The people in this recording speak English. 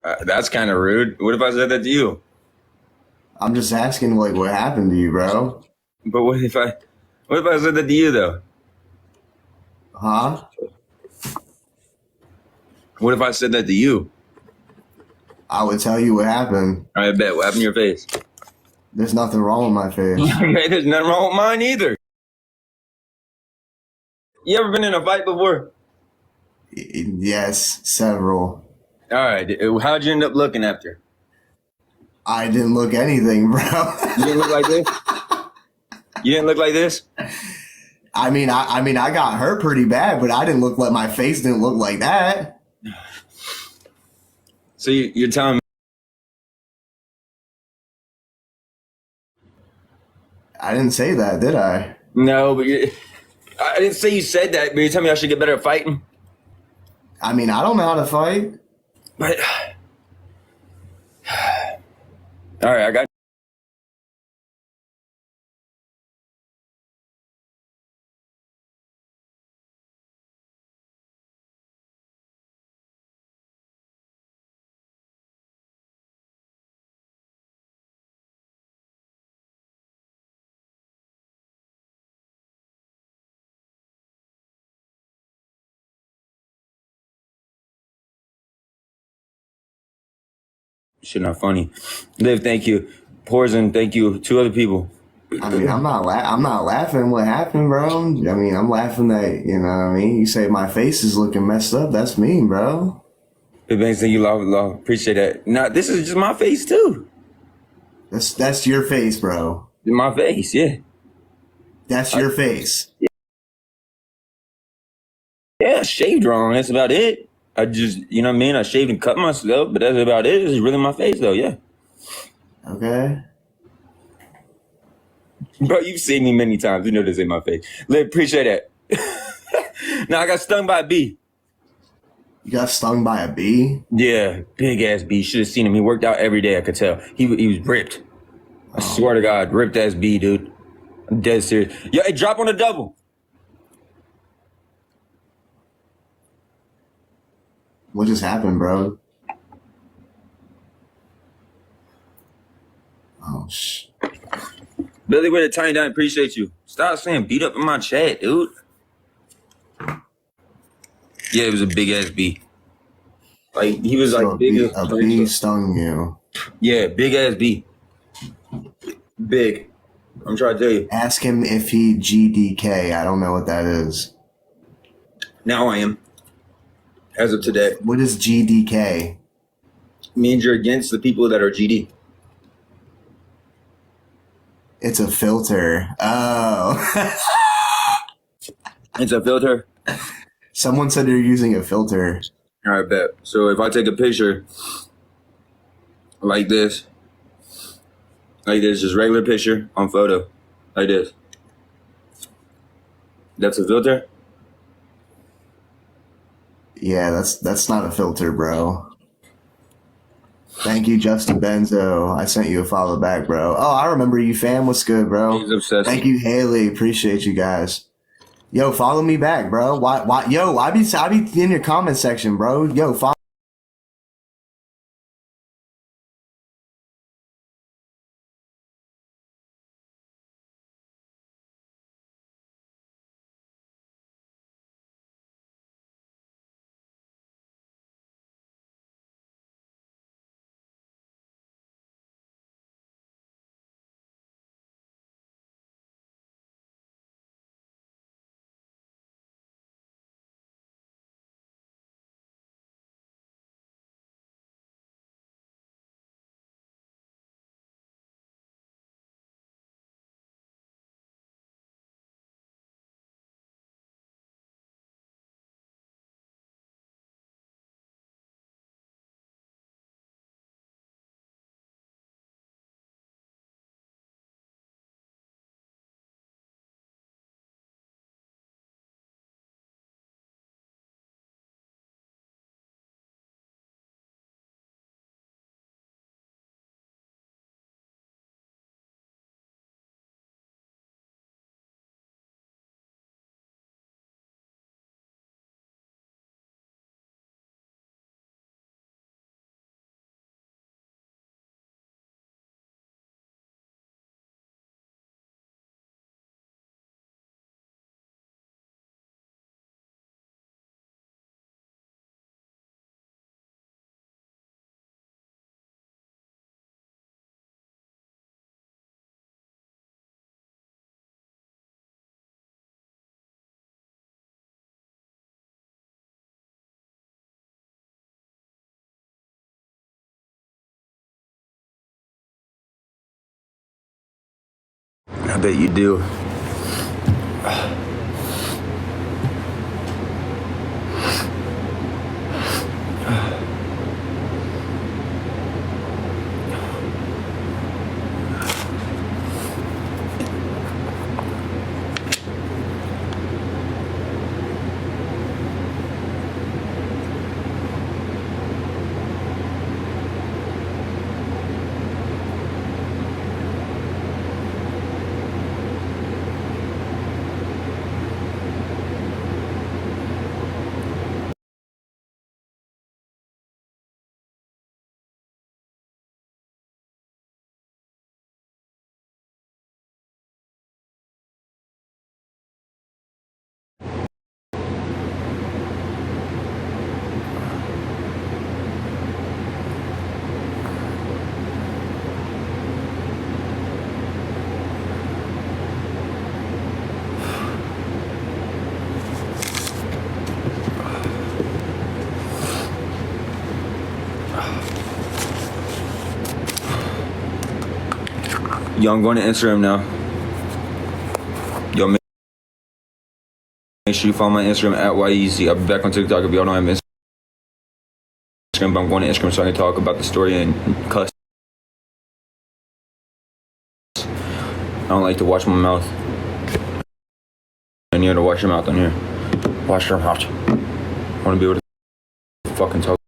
That's kind of rude. What if I said that to you? I'm just asking, like, what happened to you, bro? But what if I said that to you though? Huh? What if I said that to you? I would tell you what happened. I bet. What happened to your face? There's nothing wrong with my face. Okay, there's nothing wrong with mine either. You ever been in a fight before? Yes, several. All right. How'd you end up looking after? I didn't look anything, bro. You didn't look like this. You didn't look like this. I got hurt pretty bad, but I didn't look like my face didn't look like that. So you're telling me? I didn't say that, did I? No, but I didn't say you said that. But you're telling me I should get better at fighting. I don't know how to fight. But all right, I got. Shit, not funny. Liv, thank you. Poison, thank you. Two other people. I'm not laughing what happened, bro. I'm laughing that, you know what I mean? You say my face is looking messed up. That's mean, bro. Big Bang, thank you, love. Appreciate that. Now, this is just my face too. That's your face, bro. My face, yeah. That's your face. Yeah, shaved wrong. That's about it. I just, you know what I mean? I shaved and cut myself, but that's about it. It's really my face, though. Yeah, Okay? bro, you've seen me many times. You know this ain't my face. Liv, appreciate that. Now I got stung by a bee. You got stung by a bee? Yeah, big ass bee. Should have seen him. He worked out every day. I could tell. He was ripped. I swear to God, ripped ass bee, dude. I'm dead serious. Yo, hey, drop on a double. What just happened, bro? Oh, Billy with a tiny dime. Appreciate you. Stop saying beat up in my chat, dude. Yeah, it was a big ass bee. Like he was So like big as a bee stung you. yeah, big ass bee. Big. I'm trying to tell you. Ask him if he GDK. I don't know what that is. Now I am. As of today. What is GDK? Means you're against the people that are GD. It's a filter. Oh. It's a filter. Someone said you're using a filter. All right, bet. So if I take a picture like this, just regular picture on photo, like this. That's a filter? Yeah, that's not a filter, bro. Thank you, Justin Benzo. I sent you a follow back, bro. Oh, I remember you, fam. What's good, bro? He's obsessed. Thank you, Haley. Appreciate you guys. Yo, follow me back, bro. Why? Yo, I be in your comment section, bro. Yo, follow. I bet you do. Yo, I'm going to Instagram now. Yo, make sure you follow my Instagram at YEZ. I'll be back on TikTok if y'all don't have Instagram, but I'm going to Instagram so I can talk about the story and cuss. I don't like to wash my mouth. I need to wash your mouth on here. Wash your mouth. I want to be able to fucking talk.